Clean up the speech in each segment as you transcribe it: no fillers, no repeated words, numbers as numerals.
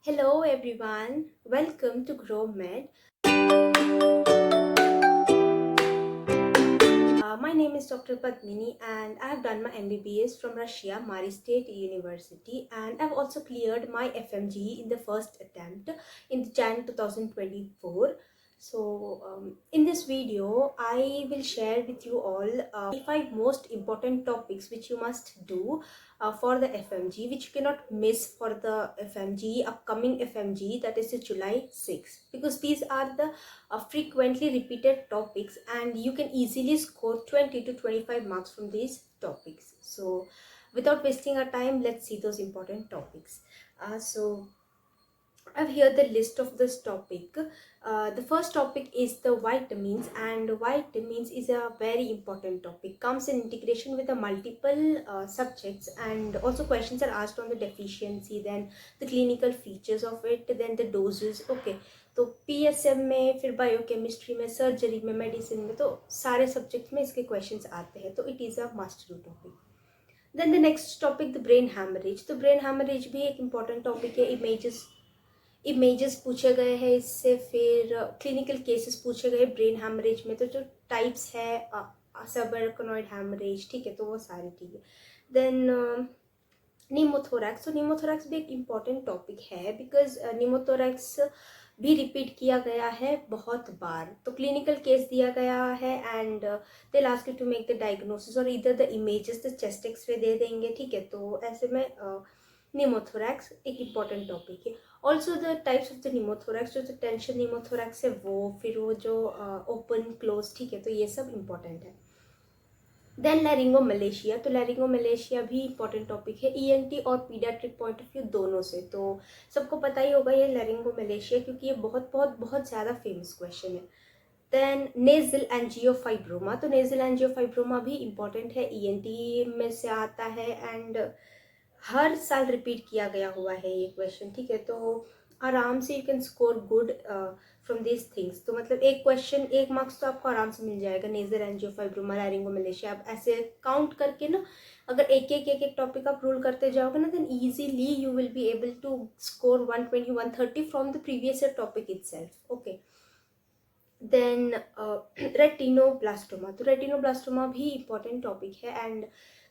Hello everyone, welcome to GrowMed. My name is Dr. Padmini and I have done my MBBS from Russia, Mari State University, and I've also cleared my FMGE in the first attempt in Jan 2024. In this video, I will share with you all 5 most important topics which you must do for the FMG, which you cannot miss for the FMG, upcoming FMG, that is July 6th, because these are the frequently repeated topics and you can easily score 20 to 25 marks from these topics. So without wasting our time, let's see those important topics. I've here the list of this topic. The first topic is the vitamins, and vitamins is a very important topic. Comes in integration with the multiple subjects, and also questions are asked on the deficiency, then the clinical features of it, then the doses. Okay, तो PSM में, फिर biochemistry में, surgery में, medicine में, तो सारे subject में इसके क्वेश्चंस आते हैं, तो it is a must do topic. Then the next topic, the brain haemorrhage. तो ब्रेन हैमरेज भी एक इम्पॉर्टेंट टॉपिक है. इमेजेस पूछे गए हैं इससे, फिर क्लिनिकल केसेस पूछे गए ब्रेन हैमरेज में. तो जो टाइप्स है सबअरकनॉइड हैमरेज, ठीक है, तो वो सारे ठीक है. देन नीमोथोरैक्स. तो नीमोथोरैक्स भी एक इम्पॉर्टेंट टॉपिक है, बिकॉज नीमोथोरैक्स भी रिपीट किया गया है बहुत बार. तो क्लिनिकल केस दिया गया है and they ask you to make the diagnosis, और इधर the images the chest x-ray दे देंगे, ठीक है. तो ऐसे में नीमोथोरैक्स एक इम्पॉर्टेंट टॉपिक है. Also the types of the pneumothorax, जो टेंशन नीमोथोरैक्स है वो, फिर वो जो ओपन क्लोज, ठीक है, तो ये सब इम्पॉर्टेंट है. देन लैरिंगोमलेशिया. तो लैरिंगोमलेशिया भी इंपॉर्टेंट टॉपिक है ईएनटी और पीडियाट्रिक पॉइंट ऑफ व्यू दोनों से. तो सबको पता ही होगा ये लैरिंगोमलेशिया, क्योंकि ये बहुत बहुत बहुत ज़्यादा फेमस क्वेश्चन है. Then nasal angiofibroma. तो नेजल एंजियोफाइब्रोमा भी इम्पॉर्टेंट है, ईएनटी में से आता है एंड हर साल रिपीट किया गया हुआ है ये क्वेश्चन, ठीक है. तो आराम से you can score good from this things. तो मतलब एक क्वेश्चन, एक मार्क्स तो आपको आराम से मिल जाएगा. नेजल एंजियोफाइब्रोमा, लैरिंगोमलेशिया, आप ऐसे काउंट करके ना, अगर एक एक टॉपिक आप रूल करते जाओगे ना, then easily you will be able to score 120 130 from the previous year topic itself. Okay. Then retinoblastoma. तो रेटिनोब्लास्टोमा भी इम्पॉर्टेंट टॉपिक है एंड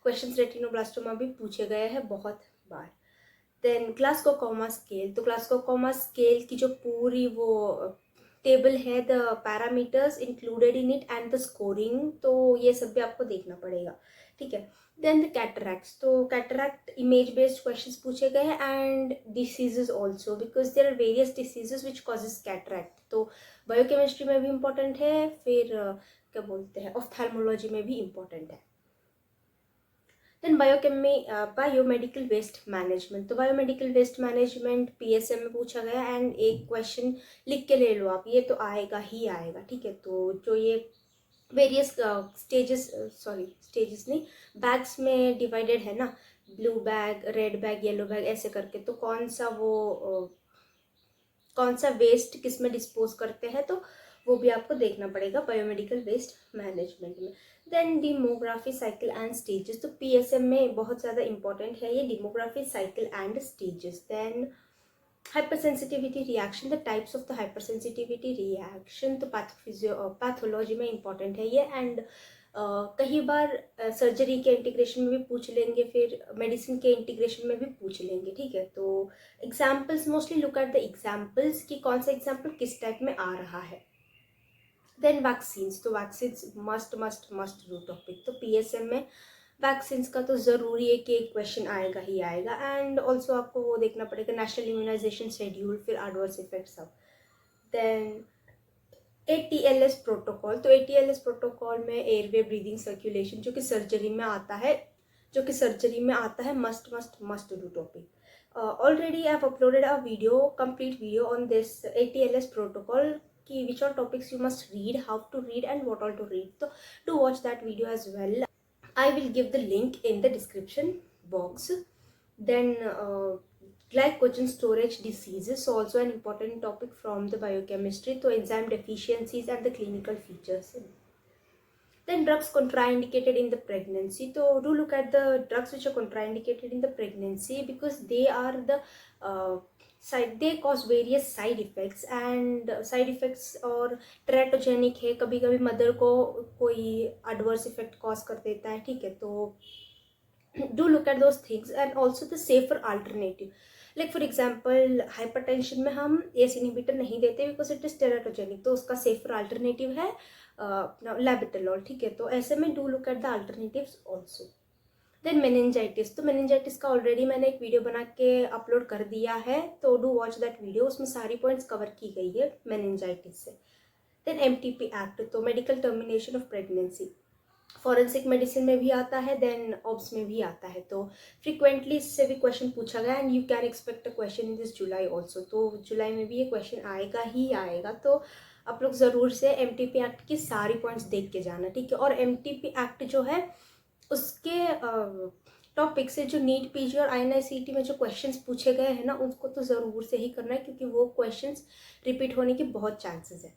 क्वेश्चंस रेटिनोब्लास्टोमा भी पूछे गए हैं बहुत बार. Then Glasgow scale. तो ग्लासगो स्केल की जो पूरी वो टेबल है, the parameters included in it and the scoring, तो ये सब भी आपको देखना पड़ेगा, ठीक है. Then the cataracts. तो कैटरैक्ट इमेज बेस्ड क्वेश्चंस पूछे गए हैं and diseases also, because there are various diseases which causes cataract. तो बायोकेमिस्ट्री में भी इम्पोर्टेंट है, फिर क्या बोलते हैं, ऑफ्थेल्मोलॉजी में भी इम्पोर्टेंट है. Then biomedical waste management. तो बायोमेडिकल वेस्ट मैनेजमेंट पीएसएम में पूछा गया एंड एक क्वेश्चन लिख के ले लो आप, ये तो आएगा ही आएगा, ठीक है. तो जो ये वेरियस स्टेजेस नहीं, बैग्स में डिवाइडेड है ना, blue bag, red bag, yellow bag, ऐसे करके, तो कौन सा वेस्ट किस में डिस्पोज करते हैं, तो वो भी आपको देखना पड़ेगा बायोमेडिकल वेस्ट मैनेजमेंट में. Then demography cycle and stages. तो पीएसएम में बहुत ज़्यादा इंपॉर्टेंट है ये demography cycle and stages. Then hypersensitivity reaction. The types of the hypersensitivity reaction. तो पैथोलॉजी में इंपॉर्टेंट है ये एंड कई बार सर्जरी के इंटीग्रेशन में भी पूछ लेंगे, फिर मेडिसिन के इंटीग्रेशन में भी पूछ लेंगे, ठीक है. तो examples, mostly look at the examples कि कौन सा एग्जाम्पल किस टाइप में आ रहा है. Then vaccines. तो vaccines must must must do topic. तो पीएसएम में वैक्सीन्स का तो ज़रूरी है कि एक क्वेश्चन आएगा ही आएगा एंड ऑल्सो आपको वो देखना पड़ेगा नेशनल इम्यूनाइजेशन शेड्यूल, फिर एडवर्स इफेक्ट्स सब. Then ATLS protocol. तो ATLS प्रोटोकॉल में एयरवे ब्रीदिंग सर्कुलेशन, जो कि सर्जरी में आता है, must must must do topic. Already I've uploaded a complete video on this ATLS protocol, ki which all topics you must read, how to read and what all to read. So do watch that video as well. I will give the link in the description box. Then glycogen storage diseases, also an important topic from the biochemistry. So enzyme deficiencies and the clinical features. Then drugs contraindicated in the pregnancy. So do look at the drugs which are contraindicated in the pregnancy, because they are the side they cause various side effects and side effects और teratogenic है, कभी कभी mother को कोई adverse effect cause कर देता है, ठीक है। तो do look at those things and also the safer alternative, like for example hypertension में हम ACE inhibitor नहीं देते because it is teratogenic, तो उसका safer alternative है labetalol, ठीक है। तो ऐसे में do look at the alternatives also। Then meningitis, तो मेनिंजाइटिस का ऑलरेडी मैंने एक वीडियो बना के अपलोड कर दिया है, तो डू वॉच दैट वीडियो, उसमें सारी पॉइंट्स कवर की गई है मेनिंजाइटिस से। देन MTP एक्ट, तो medical termination of pregnancy, forensic medicine में भी आता है, देन ऑब्स में भी आता है। तो फ्रिक्वेंटली इससे भी क्वेश्चन पूछा गया and you can expect a question in this July also, तो जुलाई में भी ये क्वेश्चन आएगा ही आएगा। तो आप लोग ज़रूर से MTP एक्ट की सारी पॉइंट्स देख के जाना, ठीक है। और MTP एक्ट जो है उसके टॉपिक से जो नीट PG और INI-CET में जो क्वेश्चंस पूछे गए हैं ना, उसको तो ज़रूर से ही करना है, क्योंकि वो क्वेश्चंस रिपीट होने के बहुत चांसेस है।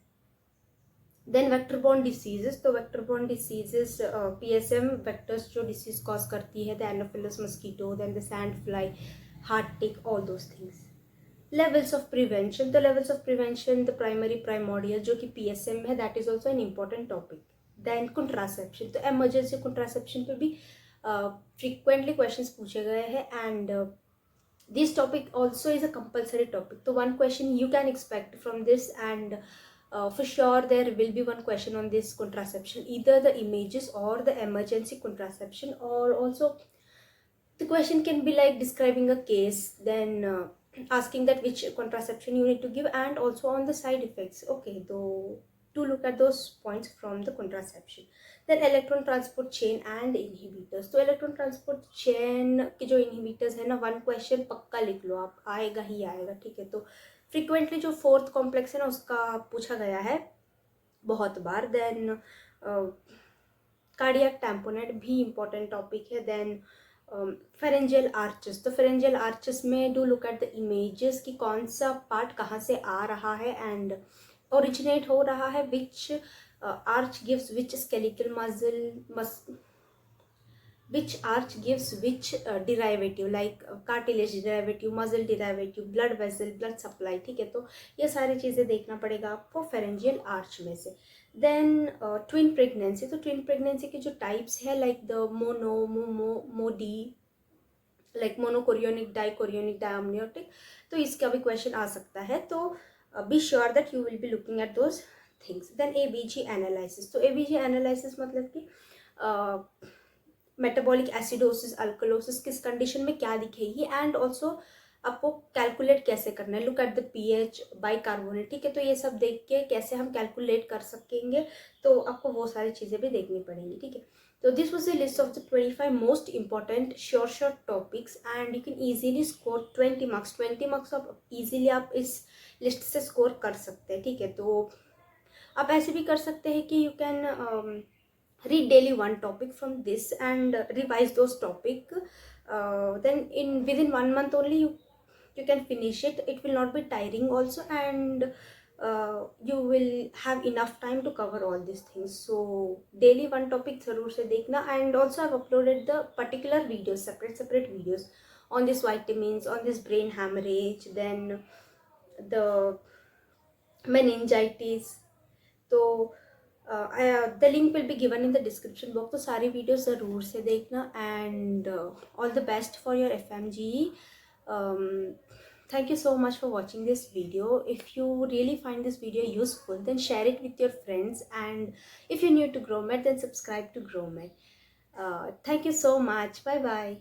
देन वेक्टर बॉर्न डिसीजेस, तो vector borne diseases PSM vectors जो डिसीज कॉज करती है, the anopheles mosquito, then the sand fly, heart tick, all those things. Levels of prevention, तो levels of prevention the primary primordial जो कि PSM है, that is also an important topic. Then contraception, तो emergency contraception पे भी frequently questions पूछे गए हैं and this topic also is a compulsory topic, so one question you can expect from this and for sure there will be one question on this contraception, either the images or the emergency contraception, or also the question can be like describing a case, then asking that which contraception you need to give and also on the side effects, okay, though to look at those points from the contraception। then electron transport chain and inhibitors, तो electron transport chain के जो inhibitors है ना, one question पक्का लिख लो आप, आएगा ही आएगा, ठीक है। तो फ्रिक्वेंटली जो फोर्थ कॉम्प्लेक्स है ना उसका पूछा गया है बहुत बार। देन कार्डियक टैम्पोनेट भी इम्पॉर्टेंट टॉपिक है। देन फेरेंजियल आर्चेस, तो फेरेंजियल आर्चेस में do look at the images कि कौन सा पार्ट कहाँ से आ रहा है एंड ओरिजिनेट हो रहा है, which arch gives which skeletal muscle, which arch gives which derivative, like cartilage derivative, muscle derivative, blood vessel, blood supply, ठीक है। तो ये सारी चीज़ें देखना पड़ेगा आपको pharyngeal arch में से। देन ट्विन प्रेगनेंसी, तो ट्विन प्रेगनेंसी के जो टाइप्स है लाइक द मोडी, लाइक मोनोकोरियोनिक, डाइकोरियोनिक, डायमनियोटिक, तो इसका भी क्वेश्चन आ सकता है। तो be sure that you will be looking at those things. Then ABG analysis, तो ABG एनालिसिस मतलब कि मेटाबॉलिक एसिडोसिस, अल्कलोसिस किस कंडीशन में क्या दिखेगी एंड ऑल्सो आपको कैलकुलेट कैसे करना है, look at the pH, bicarbonate, ठीक है। तो ये सब देख के कैसे हम कैलकुलेट कर सकेंगे, तो आपको वो सारी चीज़ें भी देखनी पड़ेंगी, ठीक है। तो this was the list of the 25 most important short topics and you can easily score 20 marks. 20 marks आप ईजिली आप इस लिस्ट से स्कोर कर सकते हैं, ठीक है। तो आप ऐसे भी कर सकते हैं कि you can read daily one topic from this and revise those topic, then in within 1 month only you can finish it. It will not be tiring also and you will have enough time to cover all these things. So daily one topic जरूर से देखना and also I've uploaded the particular videos, separate videos on this vitamins, on this brain hemorrhage, then the meningitis, तो the link will be given in the description box, तो सारी video ज़रूर से देखना and all the best for your FMG। Thank you so much for watching this video. If you really find this video useful, then share it with your friends, and if you're new to GrowMed, then subscribe to GrowMed. Thank you so much. Bye bye.